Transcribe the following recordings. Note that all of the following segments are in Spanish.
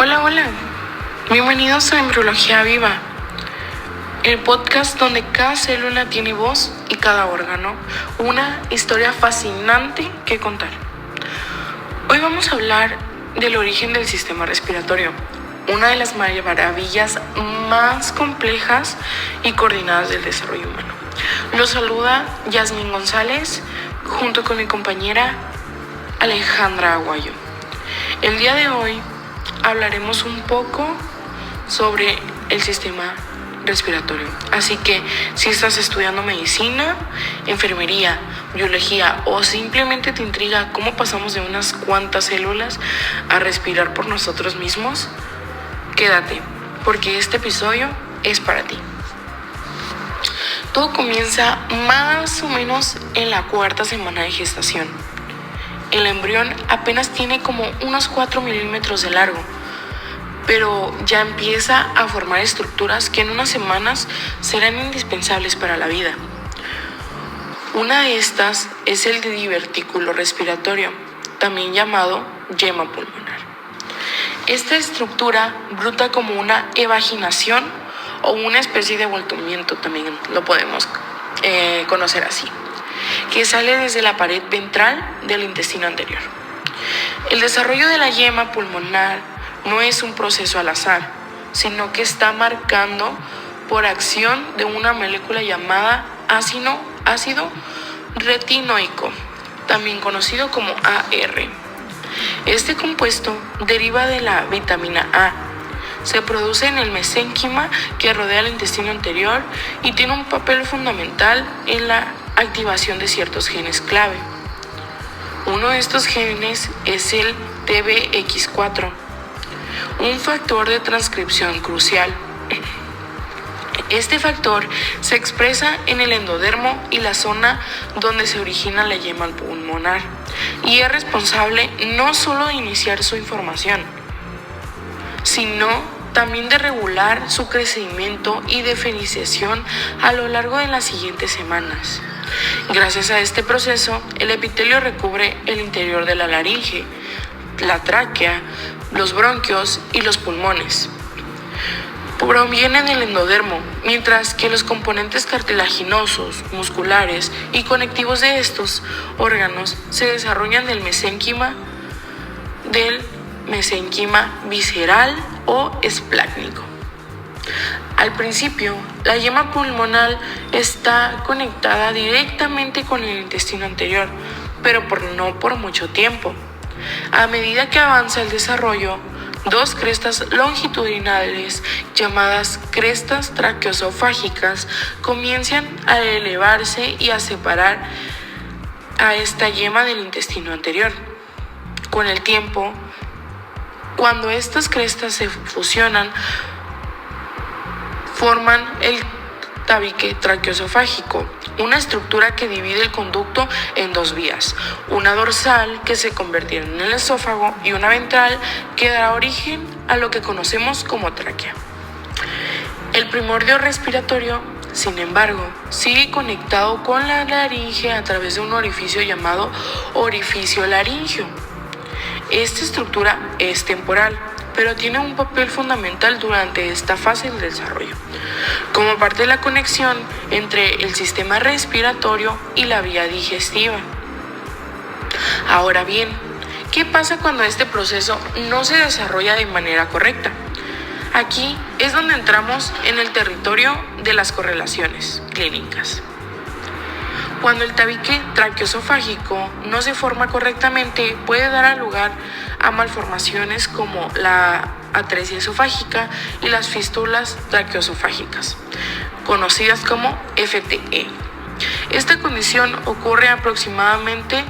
Hola, hola. Bienvenidos a Embriología Viva, el podcast donde cada célula tiene voz y cada órgano una historia fascinante que contar. Hoy vamos a hablar del origen del sistema respiratorio, una de las maravillas más complejas y coordinadas del desarrollo humano. Los saluda Yasmín González junto con mi compañera Alejandra Aguayo. El día de hoy hablaremos un poco sobre el sistema respiratorio. Así que si estás estudiando medicina, enfermería, biología o simplemente te intriga cómo pasamos de unas cuantas células a respirar por nosotros mismos, quédate, porque este episodio es para ti. Todo comienza más o menos en la 4ª semana de gestación. El embrión apenas tiene como unos 4 milímetros de largo, pero ya empieza a formar estructuras que en unas semanas serán indispensables para la vida. Una de estas es el divertículo respiratorio, también llamado yema pulmonar. Esta estructura brota como una evaginación o una especie de voltamiento, también lo podemos conocer así, que sale desde la pared ventral del intestino anterior. El desarrollo de la yema pulmonar no es un proceso al azar, sino que está marcado por acción de una molécula llamada ácido retinoico, también conocido como AR. Este compuesto deriva de la vitamina A. Se produce en el mesénquima que rodea el intestino anterior y tiene un papel fundamental en la activación de ciertos genes clave. Uno de estos genes es el TBX4, un factor de transcripción crucial. Este factor se expresa en el endodermo y la zona donde se origina la yema pulmonar y es responsable no solo de iniciar su formación, sino también de regular su crecimiento y diferenciación a lo largo de las siguientes semanas. Gracias a este proceso, el epitelio recubre el interior de la laringe, la tráquea, los bronquios y los pulmones. Proviene del endodermo, mientras que los componentes cartilaginosos, musculares y conectivos de estos órganos se desarrollan del mesénquima visceral o esplácnico. Al principio, la yema pulmonar está conectada directamente con el intestino anterior, pero no por mucho tiempo. A medida que avanza el desarrollo, dos crestas longitudinales llamadas crestas traqueosofágicas comienzan a elevarse y a separar a esta yema del intestino anterior. Con el tiempo, cuando estas crestas se fusionan, forman el tabique traqueosofágico, una estructura que divide el conducto en dos vías, una dorsal que se convertirá en el esófago y una ventral que dará origen a lo que conocemos como tráquea. El primordio respiratorio, sin embargo, sigue conectado con la laringe a través de un orificio llamado orificio laríngeo. Esta estructura es temporal, pero tiene un papel fundamental durante esta fase del desarrollo, como parte de la conexión entre el sistema respiratorio y la vía digestiva. Ahora bien, ¿qué pasa cuando este proceso no se desarrolla de manera correcta? Aquí es donde entramos en el territorio de las correlaciones clínicas. Cuando el tabique traqueosofágico no se forma correctamente, puede dar lugar a malformaciones como la atresia esofágica y las fístulas traqueosofágicas, conocidas como FTE. Esta condición ocurre aproximadamente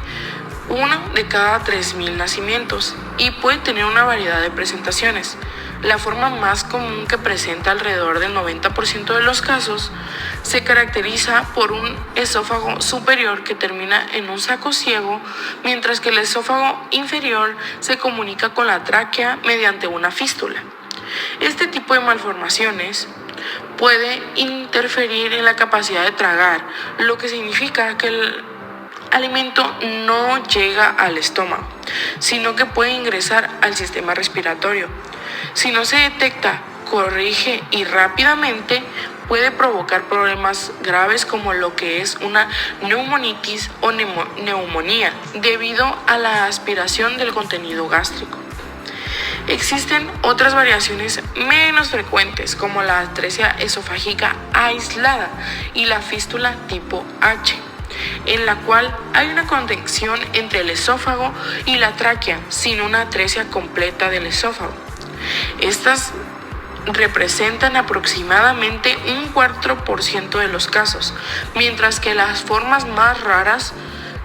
1 de cada 3.000 nacimientos y puede tener una variedad de presentaciones. La forma más común, que presenta alrededor del 90% de los casos, se caracteriza por un esófago superior que termina en un saco ciego, mientras que el esófago inferior se comunica con la tráquea mediante una fístula. Este tipo de malformaciones puede interferir en la capacidad de tragar, lo que significa que el alimento no llega al estómago, sino que puede ingresar al sistema respiratorio. Si no se detecta, corrige y rápidamente, puede provocar problemas graves como lo que es una neumonitis o neumonía debido a la aspiración del contenido gástrico. Existen otras variaciones menos frecuentes como la atresia esofágica aislada y la fístula tipo H, en la cual hay una conexión entre el esófago y la tráquea sin una atresia completa del esófago. Estas representan aproximadamente un 4% de los casos, mientras que las formas más raras,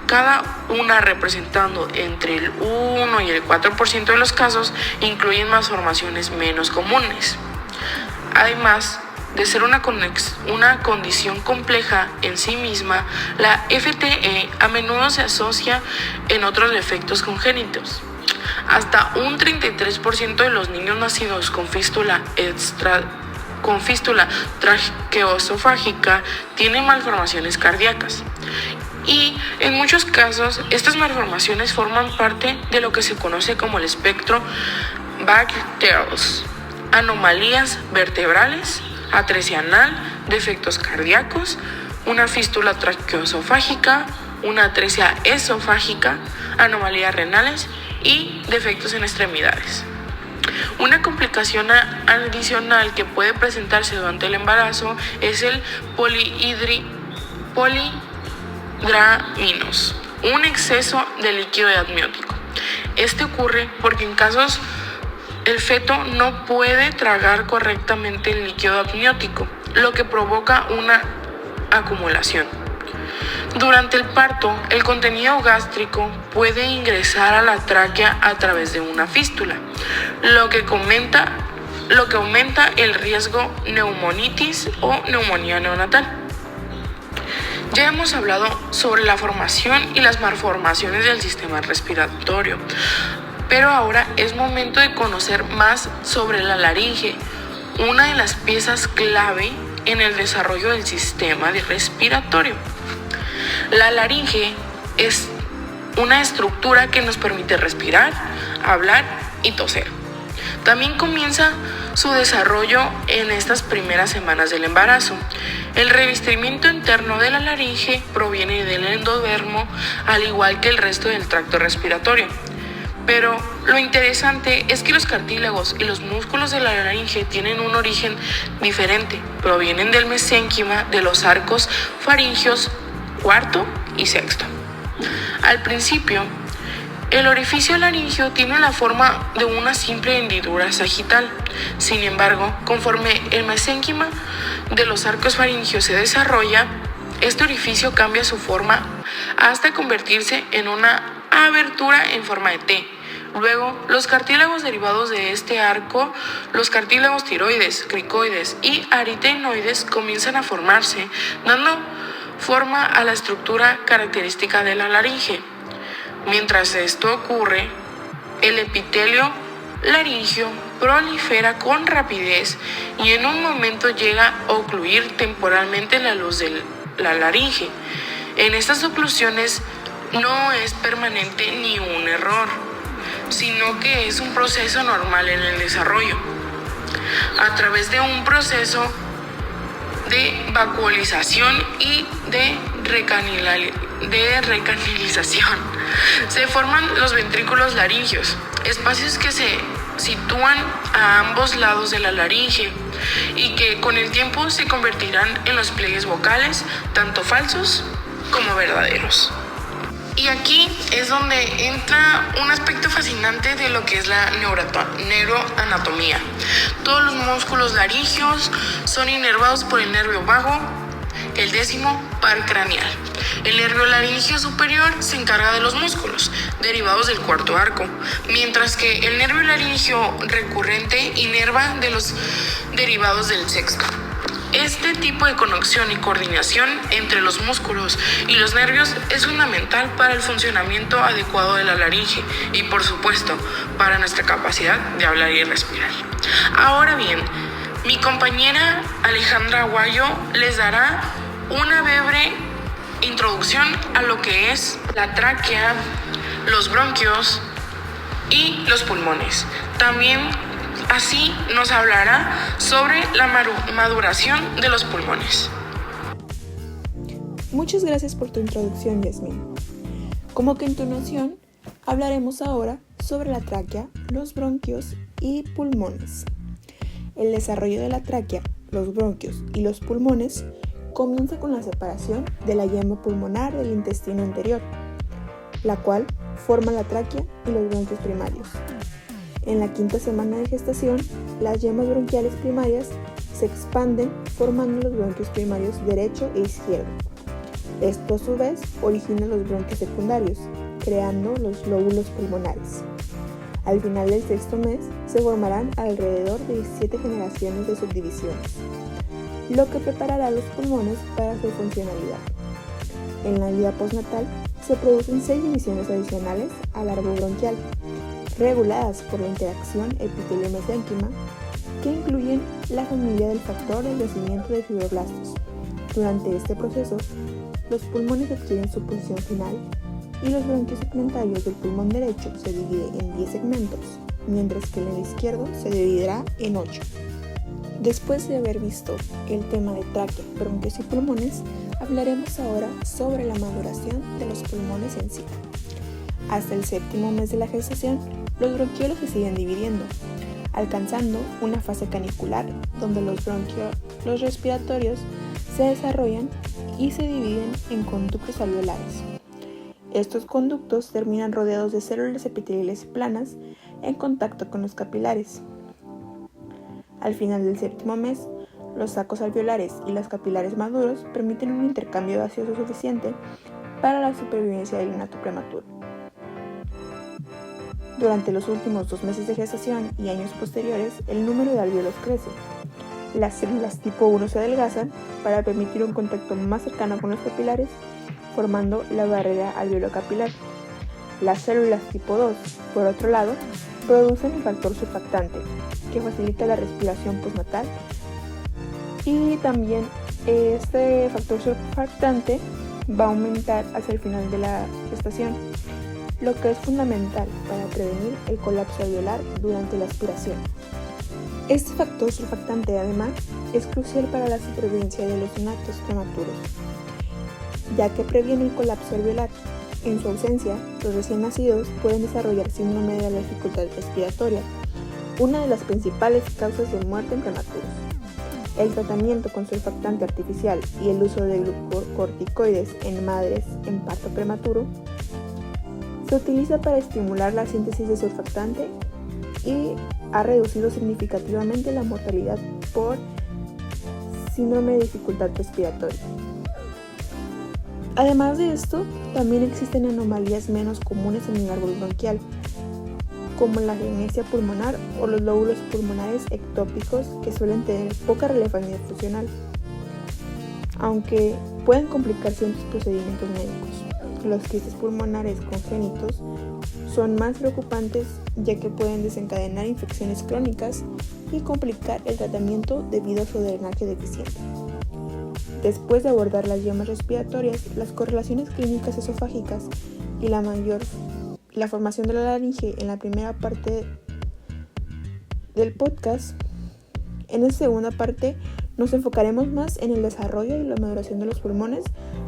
cada una representando entre el 1 y el 4% de los casos, incluyen malformaciones menos comunes. Además de ser una condición compleja en sí misma, la FTE a menudo se asocia en otros defectos congénitos. Hasta un 33% de los niños nacidos con fístula traqueoesofágica tienen malformaciones cardíacas. Y en muchos casos, estas malformaciones forman parte de lo que se conoce como el espectro Bachelors, anomalías vertebrales, atresia anal, defectos cardíacos, una fístula traqueoesofágica, una atresia esofágica, anomalías renales y defectos en extremidades. Una complicación adicional que puede presentarse durante el embarazo es el polidraminos, un exceso de líquido amniótico. Este ocurre porque en casos el feto no puede tragar correctamente el líquido amniótico, lo que provoca una acumulación. Durante el parto, el contenido gástrico puede ingresar a la tráquea a través de una fístula, lo que aumenta el riesgo neumonitis o neumonía neonatal. Ya hemos hablado sobre la formación y las malformaciones del sistema respiratorio, pero ahora es momento de conocer más sobre la laringe, una de las piezas clave en el desarrollo del sistema respiratorio. La laringe es una estructura que nos permite respirar, hablar y toser. También comienza su desarrollo en estas primeras semanas del embarazo. El revestimiento interno de la laringe proviene del endodermo, al igual que el resto del tracto respiratorio. Pero lo interesante es que los cartílagos y los músculos de la laringe tienen un origen diferente. Provienen del mesénquima de los arcos faringios cuarto y sexto. Al principio, el orificio laringio tiene la forma de una simple hendidura sagital. Sin embargo, conforme el mesénquima de los arcos faringios se desarrolla, este orificio cambia su forma hasta convertirse en una abertura en forma de T. Luego, los cartílagos derivados de este arco, los cartílagos tiroides, cricoides y aritenoides, comienzan a formarse, dando forma a la estructura característica de la laringe. Mientras esto ocurre, el epitelio laringio prolifera con rapidez y en un momento llega a ocluir temporalmente la luz de la laringe. En estas oclusiones no es permanente ni un error, sino que es un proceso normal en el desarrollo. A través de un proceso de vacuolización y de recanalización se forman los ventrículos laringios, espacios que se sitúan a ambos lados de la laringe y que con el tiempo se convertirán en los pliegues vocales, tanto falsos como verdaderos. Y aquí es donde entra un aspecto fascinante de lo que es la neuroanatomía. Todos los músculos laringios son inervados por el nervio vago, el 10º par craneal. El nervio laringio superior se encarga de los músculos derivados del cuarto arco, mientras que el nervio laringio recurrente inerva de los derivados del sexto. Este tipo de conexión y coordinación entre los músculos y los nervios es fundamental para el funcionamiento adecuado de la laringe y, por supuesto, para nuestra capacidad de hablar y respirar. Ahora bien, mi compañera Alejandra Aguayo les dará una breve introducción a lo que es la tráquea, los bronquios y los pulmones. También Así nos hablará sobre la maduración de los pulmones. Muchas gracias por tu introducción, Yasmín. Como continuación, hablaremos ahora sobre la tráquea, los bronquios y pulmones. El desarrollo de la tráquea, los bronquios y los pulmones comienza con la separación de la yema pulmonar del intestino anterior, la cual forma la tráquea y los bronquios primarios. En la quinta semana de gestación, las yemas bronquiales primarias se expanden formando los bronquios primarios derecho e izquierdo. Esto a su vez origina los bronquios secundarios, creando los lóbulos pulmonares. Al final del sexto mes se formarán alrededor de 17 generaciones de subdivisiones, lo que preparará los pulmones para su funcionalidad. En la vida postnatal se producen 6 divisiones adicionales al árbol bronquial, reguladas por la interacción epitelio-mesénquima, que incluyen la familia del factor de crecimiento de fibroblastos. Durante este proceso, los pulmones adquieren su posición final y los bronquios segmentarios del pulmón derecho se dividen en 10 segmentos, mientras que el izquierdo se dividirá en 8. Después de haber visto el tema de tráquea, bronquios y pulmones, hablaremos ahora sobre la maduración de los pulmones en sí. Hasta el séptimo mes de la gestación, los bronquiolos se siguen dividiendo, alcanzando una fase canicular donde los bronquiolos respiratorios se desarrollan y se dividen en conductos alveolares. Estos conductos terminan rodeados de células epiteliales planas en contacto con los capilares. Al final del séptimo mes, los sacos alveolares y los capilares maduros permiten un intercambio gaseoso suficiente para la supervivencia del neonato prematuro. Durante los últimos 2 meses de gestación y años posteriores, el número de alvéolos crece. Las células tipo 1 se adelgazan para permitir un contacto más cercano con los capilares, formando la barrera alveolo-capilar. Las células tipo 2, por otro lado, producen el factor surfactante, que facilita la respiración postnatal, y también este factor surfactante va a aumentar hacia el final de la gestación, lo que es fundamental para prevenir el colapso alveolar durante la aspiración. Este factor surfactante, además, es crucial para la supervivencia de los neonatos prematuros, ya que previene el colapso alveolar. En su ausencia, los recién nacidos pueden desarrollar síndrome de la dificultad respiratoria, una de las principales causas de muerte en prematuros. El tratamiento con surfactante artificial y el uso de glucocorticoides en madres en parto prematuro se utiliza para estimular la síntesis de surfactante y ha reducido significativamente la mortalidad por síndrome de dificultad respiratoria. Además de esto, también existen anomalías menos comunes en el árbol bronquial, como la agenesia pulmonar o los lóbulos pulmonares ectópicos, que suelen tener poca relevancia funcional, aunque pueden complicar ciertos procedimientos médicos. Los quistes pulmonares congénitos son más preocupantes, ya que pueden desencadenar infecciones crónicas y complicar el tratamiento debido a su drenaje deficiente. Después de abordar las yemas respiratorias, las correlaciones clínicas esofágicas y la formación de la laringe en la primera parte del podcast, en esta segunda parte nos enfocaremos más en el desarrollo y la maduración de los pulmones,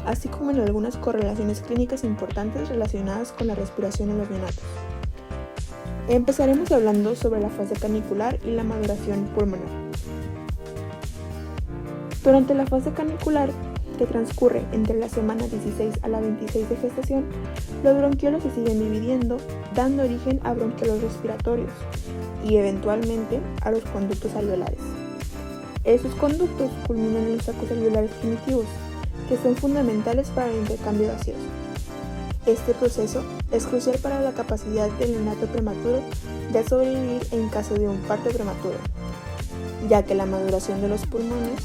así como en algunas correlaciones clínicas importantes relacionadas con la respiración en los neonatos. Empezaremos hablando sobre la fase canicular y la maduración pulmonar. Durante la fase canicular, que transcurre entre la semana 16 a la 26 de gestación, los bronquiolos se siguen dividiendo, dando origen a bronquiolos respiratorios y eventualmente a los conductos alveolares. Estos conductos culminan en los sacos alveolares primitivos, que son fundamentales para el intercambio gaseoso. Este proceso es crucial para la capacidad del neonato prematuro de sobrevivir en caso de un parto prematuro, ya que la maduración de los pulmones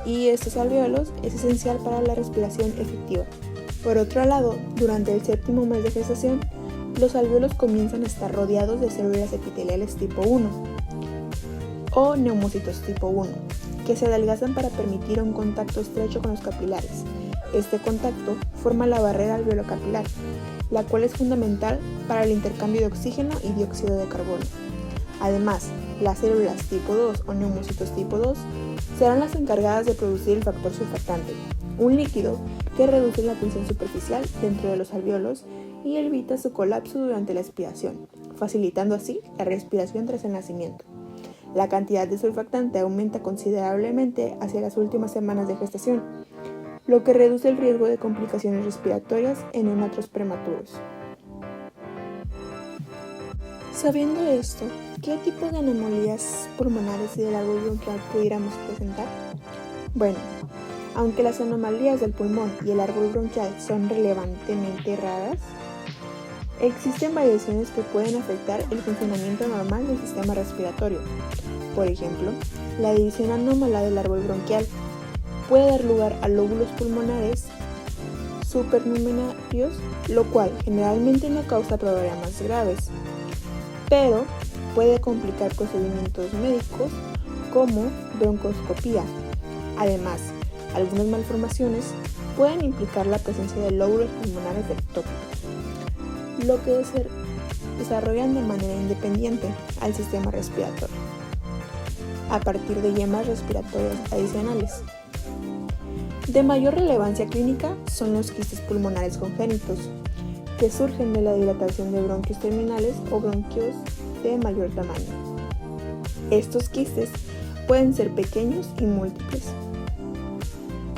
y estos alvéolos es esencial para la respiración efectiva. Por otro lado, durante el séptimo mes de gestación, los alvéolos comienzan a estar rodeados de células epiteliales tipo 1 o neumocitos tipo 1, que se adelgazan para permitir un contacto estrecho con los capilares. Este contacto forma la barrera alveolo-capilar, la cual es fundamental para el intercambio de oxígeno y dióxido de carbono. Además, Las células tipo 2 o neumocitos tipo 2 serán las encargadas de producir el factor surfactante, un líquido que reduce la tensión superficial dentro de los alvéolos y evita su colapso durante la expiración, facilitando así la respiración tras el nacimiento. La cantidad de surfactante aumenta considerablemente hacia las últimas semanas de gestación, lo que reduce el riesgo de complicaciones respiratorias en neonatos prematuros. Sabiendo esto, ¿qué tipo de anomalías pulmonares y del árbol bronquial pudiéramos presentar? Bueno, aunque las anomalías del pulmón y el árbol bronquial son relevantemente raras, existen variaciones que pueden afectar el funcionamiento normal del sistema respiratorio. Por ejemplo, la división anómala del árbol bronquial puede dar lugar a lóbulos pulmonares supernumerarios, lo cual generalmente no causa problemas graves, pero puede complicar procedimientos médicos como broncoscopía. Además, algunas malformaciones pueden implicar la presencia de lóbulos pulmonares ectópicos, lo que se desarrollan de manera independiente al sistema respiratorio, a partir de yemas respiratorias adicionales. De mayor relevancia clínica son los quistes pulmonares congénitos, que surgen de la dilatación de bronquios terminales o bronquios de mayor tamaño. Estos quistes pueden ser pequeños y múltiples,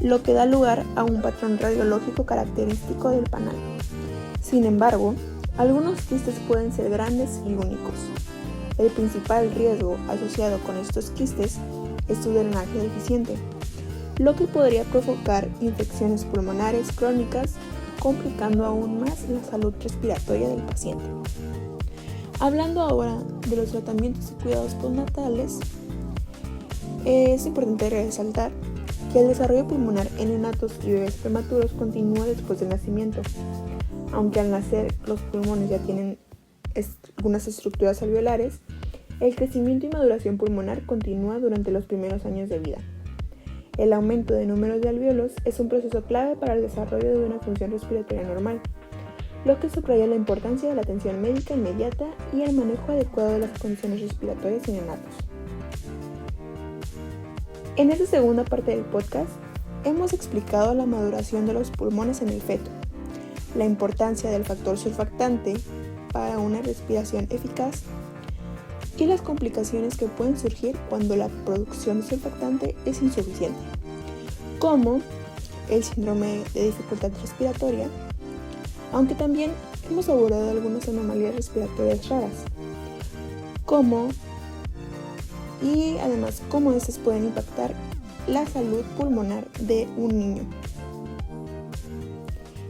lo que da lugar a un patrón radiológico característico del panal. Sin embargo, algunos quistes pueden ser grandes y únicos. El principal riesgo asociado con estos quistes es su drenaje deficiente, lo que podría provocar infecciones pulmonares crónicas, complicando aún más la salud respiratoria del paciente. Hablando ahora de los tratamientos y cuidados postnatales, es importante resaltar que el desarrollo pulmonar en neonatos y bebés prematuros continúa después del nacimiento. Aunque al nacer los pulmones ya tienen algunas estructuras alveolares, el crecimiento y maduración pulmonar continúa durante los primeros años de vida. El aumento de números de alvéolos es un proceso clave para el desarrollo de una función respiratoria normal, lo que subraya la importancia de la atención médica inmediata y el manejo adecuado de las condiciones respiratorias en neonatos. En esta segunda parte del podcast, hemos explicado la maduración de los pulmones en el feto, la importancia del factor surfactante para una respiración eficaz y las complicaciones que pueden surgir cuando la producción de surfactante es insuficiente, como el síndrome de dificultad respiratoria, aunque también hemos abordado algunas anomalías respiratorias raras, y además cómo estas pueden impactar la salud pulmonar de un niño.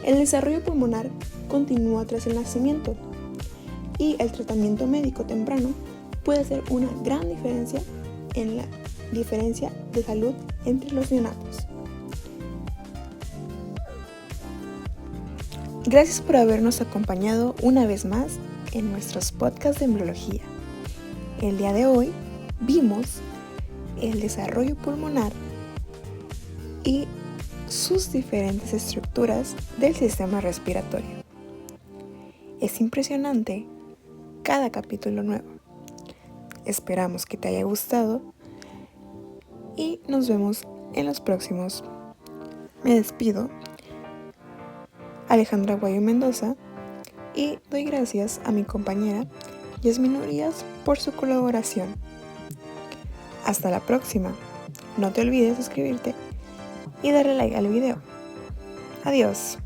El desarrollo pulmonar continúa tras el nacimiento y el tratamiento médico temprano puede hacer una gran diferencia en la diferencia de salud entre los neonatos. Gracias por habernos acompañado una vez más en nuestros podcasts de embriología. El día de hoy vimos el desarrollo pulmonar y sus diferentes estructuras del sistema respiratorio. Es impresionante cada capítulo nuevo. Esperamos que te haya gustado y nos vemos en los próximos. Me despido, Alejandra Guayo Mendoza, y doy gracias a mi compañera Yasmin Urias por su colaboración. Hasta la próxima. No te olvides suscribirte y darle like al video. Adiós.